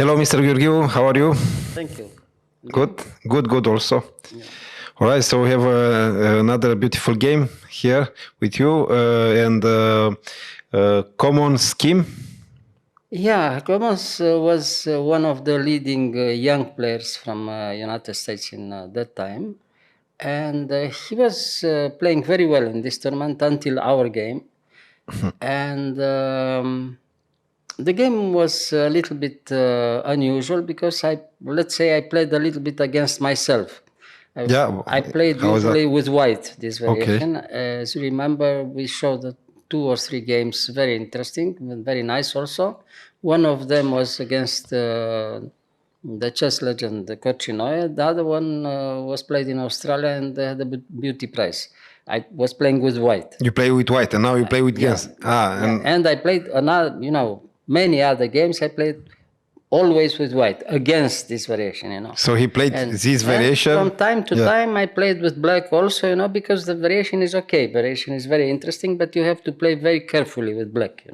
Hello, Mr. Gheorghiu. How are you? Thank you. Good, good also. Yeah. All right, so we have another beautiful game here with you and common scheme. Yeah, Gomez was one of the leading young players from United States in that time, and he was playing very well in this tournament until our game, and the game was a little bit unusual because let's say I played a little bit against myself. Yeah, I played how is that? usually with white, this Okay. variation. As you remember, we showed 2 or 3 games, very interesting, very nice also. One of them was against the chess legend, the Cochinoya. The other one was played in Australia and they had a beauty prize. I was playing with white. You play with white and now you play with Yeah, gens. yeah. And I played another, many other games. I played always with white against this variation. So he played this variation. And from time to time, I played with black also, because the variation is okay. Variation is very interesting, but you have to play very carefully with black.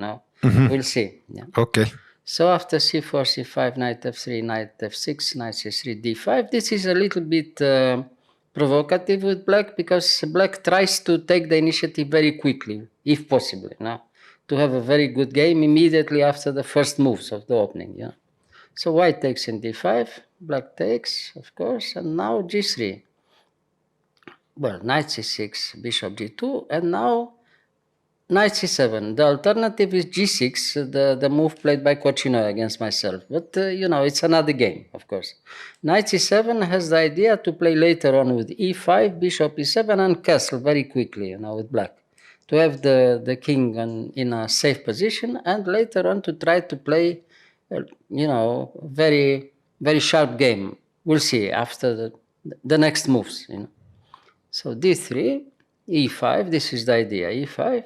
We'll see. Yeah. Okay. So after c4, c5, knight f3, knight f6, knight c3, d5. This is a little bit provocative with black because black tries to take the initiative very quickly, if possible, to have a very good game immediately after the first moves of the opening. Yeah. So white takes in d5, black takes, of course, and now g3. Well, knight c6, bishop g2, and now knight c7. The alternative is g6, the move played by Cochinoy against myself. But, it's another game, of course. Knight c7 has the idea to play later on with e5, bishop e7, and castle very quickly, with black. To have the king in a safe position, and later on to try to play, very, very sharp game. We'll see after the next moves, So d3, e5, this is the idea, e5.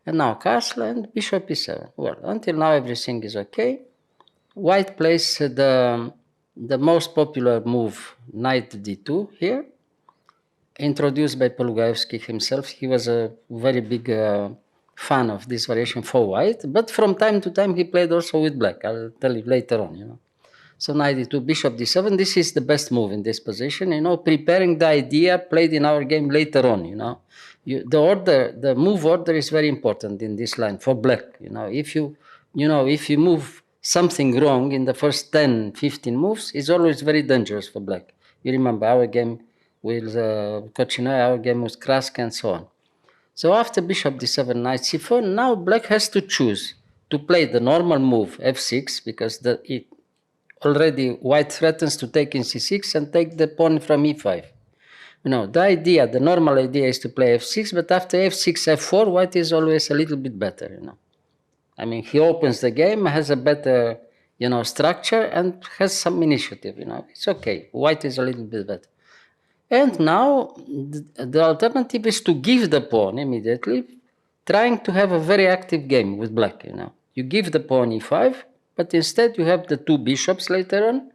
And now castle and bishop e7. Well, until now everything is okay. White plays the most popular move, knight d2 here, introduced by Polugaevsky himself. He was a very big fan of this variation for white, but from time to time he played also with black. I'll tell you later on, So knight d2, bishop d7, this is the best move in this position, preparing the idea played in our game later on, the move order is very important in this line for black, if you move something wrong in the first 10, 15 moves, it's always very dangerous for black. You remember our game with Cochinoy, our game with Krask and so on. So after bishop d7, knight c4, now black has to choose to play the normal move f6 because already white threatens to take in c6 and take the pawn from e5. The normal idea is to play f6, but after f6, f4, white is always a little bit better, he opens the game, has a better, structure and has some initiative, It's okay. White is a little bit better. And now the alternative is to give the pawn immediately, trying to have a very active game with black, You give the pawn e5, but instead you have the 2 bishops later on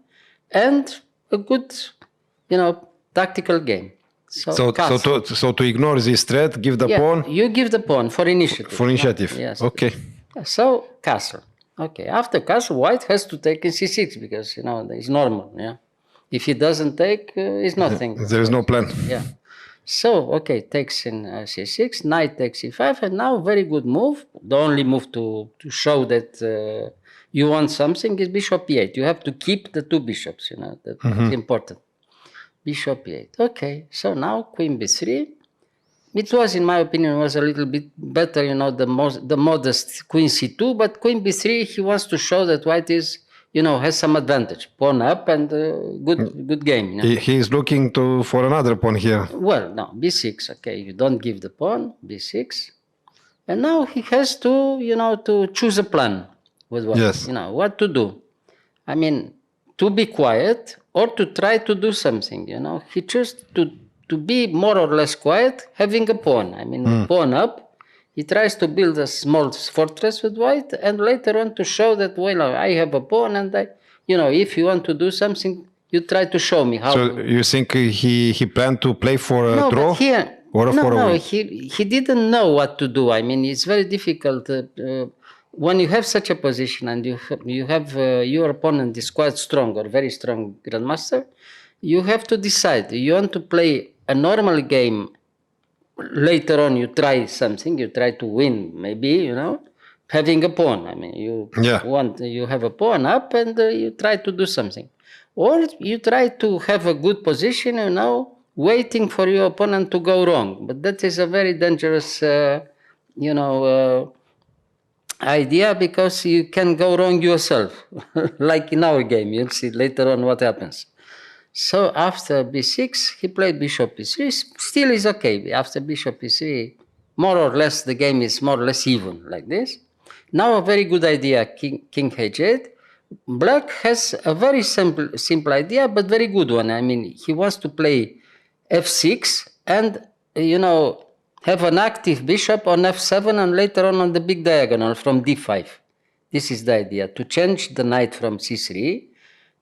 and a good, tactical game. So to ignore this threat, give the pawn? You give the pawn for initiative. For initiative, Yes. Okay. So castle. Okay, after castle, white has to take in c6 because, it's normal, yeah. If he doesn't take, it's nothing. There is no plan. Yeah. So, okay, takes in c6, knight takes e5, and now very good move. The only move to show that you want something is bishop e8. You have to keep the 2 bishops, that's important. Bishop e8. Okay, so now queen b3. It was, in my opinion, was a little bit better, the modest queen c2, but queen b3, he wants to show that white is, has some advantage. Pawn up and good game. He is looking for another pawn here. Well, no, b6, okay, you don't give the pawn, b6. And now he has to, to choose a plan with what, Yes. What to do. To be quiet or to try to do something, He chose to be more or less quiet, having a pawn. Pawn up. He tries to build a small fortress with white, and later on to show that, well, I have a pawn, and if you want to do something, you try to show me how. So you think he planned to play for a draw? But here, he didn't know what to do. It's very difficult. when you have such a position and you have your opponent is quite strong or very strong grandmaster, you have to decide. You want to play a normal game. Later on, you try something. You try to win, maybe, having a pawn. I mean, you have a pawn up and you try to do something, or you try to have a good position. Waiting for your opponent to go wrong. But that is a very dangerous, idea, because you can go wrong yourself, like in our game. You'll see later on what happens. So after b6, he played bishop e3. Still is okay. After bishop e3, more or less the game is more or less even, like this. Now a very good idea, king h8. Black has a very simple idea, but very good one. I mean, he wants to play f6 and, have an active bishop on f7 and later on the big diagonal from d5. This is the idea, to change the knight from c3,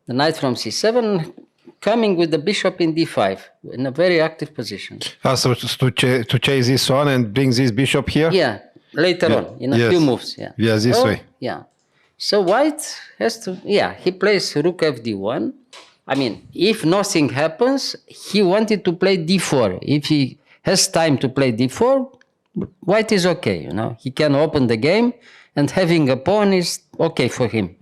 the knight from c7, coming with the bishop in d5 in a very active position. So to chase this one and bring this bishop here? Yeah, later on, in a few moves. Yeah, this way. Yeah. So white has to, he plays rook fd1. I mean, if nothing happens, he wanted to play d4. If he has time to play d4, white is okay, He can open the game, and having a pawn is okay for him,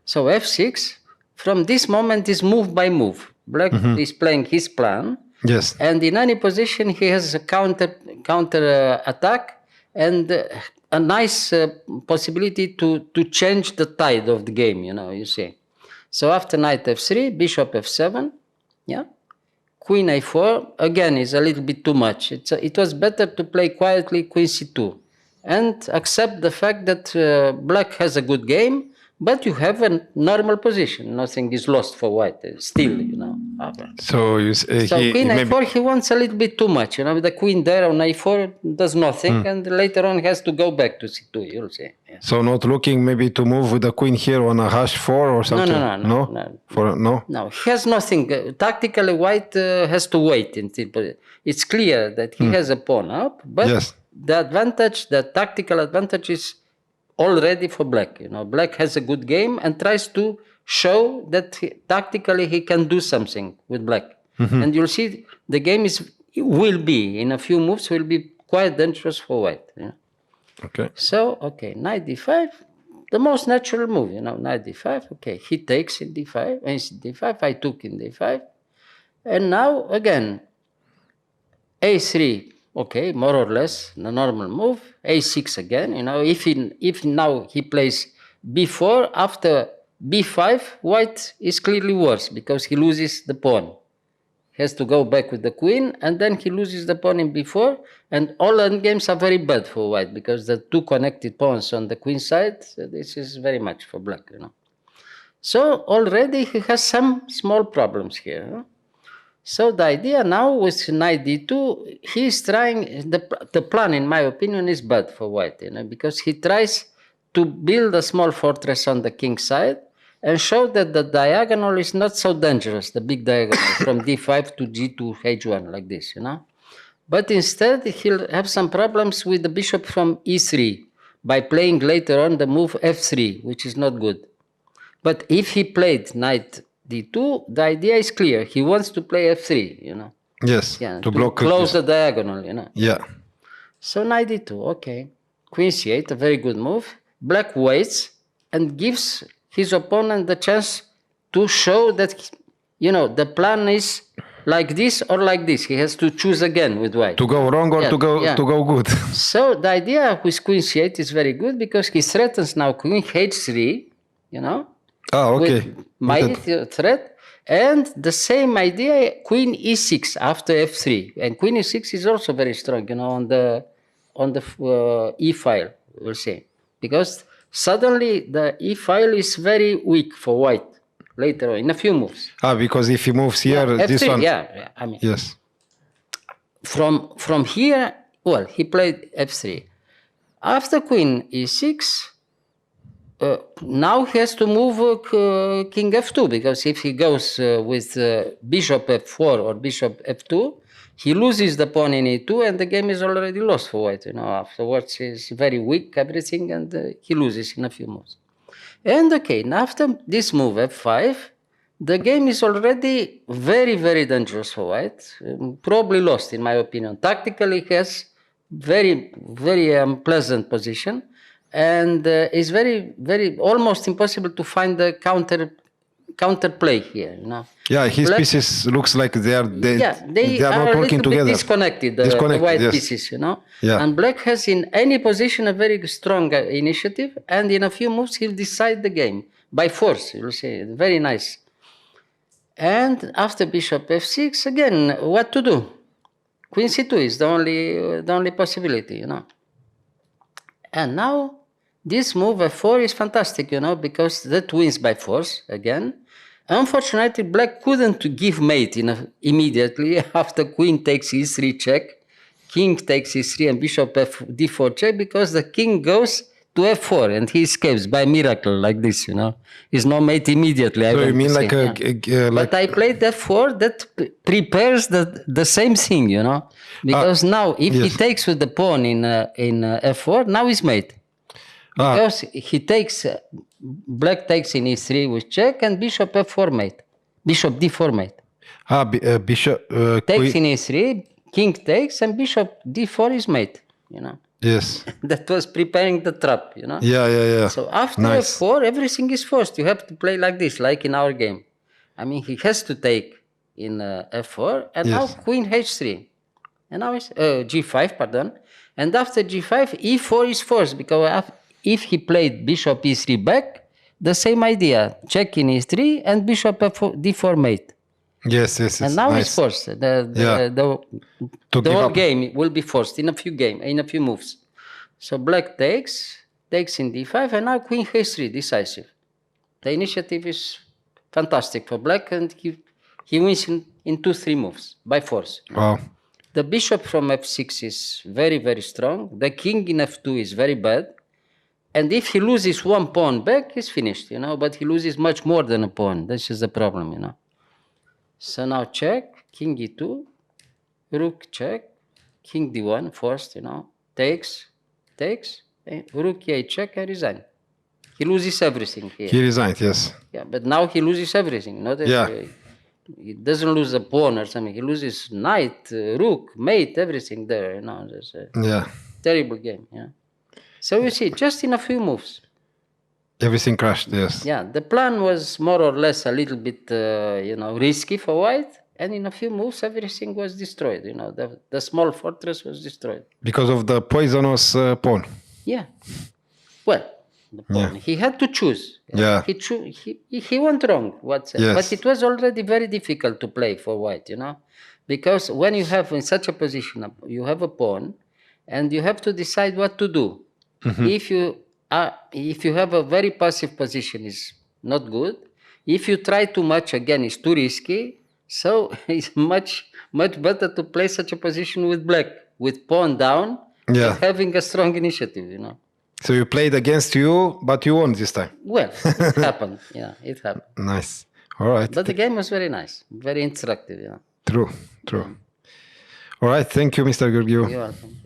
So f6, from this moment, is move by move. Black is playing his plan. Yes. And in any position, he has a counter attack and a nice possibility to change the tide of the game, you see. So after knight f3, bishop f7, queen a4, again, is a little bit too much. It was better to play quietly queen c2 and accept the fact that black has a good game, but you have a normal position. Nothing is lost for white still, So queen a4, he wants a little bit too much. The queen there on a4 does nothing, and later on has to go back to c2, you'll see. Yeah. So not looking maybe to move with the queen here on a h4 or something? No? No, he has nothing. Tactically, white has to wait until it's clear that he has a pawn up, but the tactical advantage is already for black. Black has a good game and tries to show that tactically he can do something with black. And you'll see the game will be, in a few moves, will be quite dangerous for white. Okay. So, knight d5, the most natural move, knight d5. Okay, he takes in d5, d5, I took in d5. And now, again, a3, okay, more or less the normal move. a6 again, if now he plays b4, after b5, white is clearly worse because he loses the pawn. He has to go back with the queen, and then he loses the pawn in b4, and all endgames are very bad for white because the two connected pawns on the queen side, this is very much for black, So already he has some small problems here. So the idea now with knight d2, he is trying, the plan in my opinion is bad for white, because he tries to build a small fortress on the king side and show that the diagonal is not so dangerous, the big diagonal from d5 to g2 h1 like this, But instead he'll have some problems with the bishop from e3 by playing later on the move f3, which is not good. But if he played knight d2, the idea is clear. He wants to play f3, Yes, to block close the diagonal, Yeah. So knight d2, okay. Queen c8, a very good move. Black waits and gives his opponent the chance to show that, the plan is like this or like this. He has to choose again with white. To go wrong or to go good. So the idea with queen c8 is very good because he threatens now queen h3, okay. With my threat, and the same idea, queen e6 after f3, and queen e6 is also very strong, on the e file, we'll say, because suddenly the e file is very weak for white later on in a few moves. Because if he moves here, this F3, one. I mean, yes. From here, well, he played f3. After queen e6. Now he has to move king f2, because if he goes with bishop f4 or bishop f2, he loses the pawn in e2 and the game is already lost for white. Afterwards he's very weak, everything, and he loses in a few moves. And okay, now after this move f5, the game is already very, very dangerous for white. Probably lost, in my opinion. Tactically, he has very, very unpleasant position, and it's very, very almost impossible to find the counterplay here. Yeah, his Black, pieces looks like they are they are not a working little together. bit disconnected, the white yes. pieces, Yeah. And black has in any position a very strong initiative, and in a few moves he'll decide the game by force. You'll see, very nice. And after bishop f6, again, what to do? Queen c2 is the only possibility, And now this move f4 is fantastic, because that wins by force again. Unfortunately, black couldn't give mate immediately after queen takes e3 check, king takes e3 and bishop d4 check, because the king goes to f4 and he escapes by miracle like this, He's not mate immediately. So you mean like but I played f4 that prepares the same thing, because now if he takes with the pawn in f4, now he's mate. Because he takes, black takes in e3 with check and bishop f4 mate, bishop d4 mate. Bishop takes in e3, king takes, and bishop d4 is mate, Yes. That was preparing the trap, Yeah. So after f4, everything is forced. You have to play like this, like in our game. I mean, he has to take in f4, and now queen h3. And now it's g5, pardon. And after g5, e4 is forced, because if he played bishop e3 back, the same idea. Check in e3 and bishop d4 mate. Yes. And now it's forced. The whole game will be forced in a few moves. So black takes in d5, and now queen h3, decisive. The initiative is fantastic for black, and he wins in 2-3 moves by force. Wow. The bishop from f6 is very, very strong. The king in f2 is very bad. And if he loses one pawn back, he's finished, But he loses much more than a pawn. This is the problem, So now check, king e2, rook check, king d1 forced, takes, rook e8 check and resign. He loses everything here. He resigned, yes. Yeah, but now he loses everything. He doesn't lose a pawn or something. He loses knight, rook, mate, everything there. It's a terrible game. So you see, just in a few moves. Everything crashed, yes. Yeah, the plan was more or less a little bit, risky for white. And in a few moves, everything was destroyed. The small fortress was destroyed. Because of the poisonous pawn. Yeah. Well, the pawn. He had to choose. Yeah. He went wrong. But it was already very difficult to play for white, Because when you have in such a position, you have a pawn, and you have to decide what to do. Mm-hmm. If you have a very passive position, is not good. If you try too much, again, it's too risky. So it's much better to play such a position with black, with pawn down, and having a strong initiative, So you played against you, but you won this time. Well, it happened. Yeah, it happened. Nice. All right. But the game was very nice, very instructive. True. All right. Thank you, Mr. Gheorghiu. You're welcome.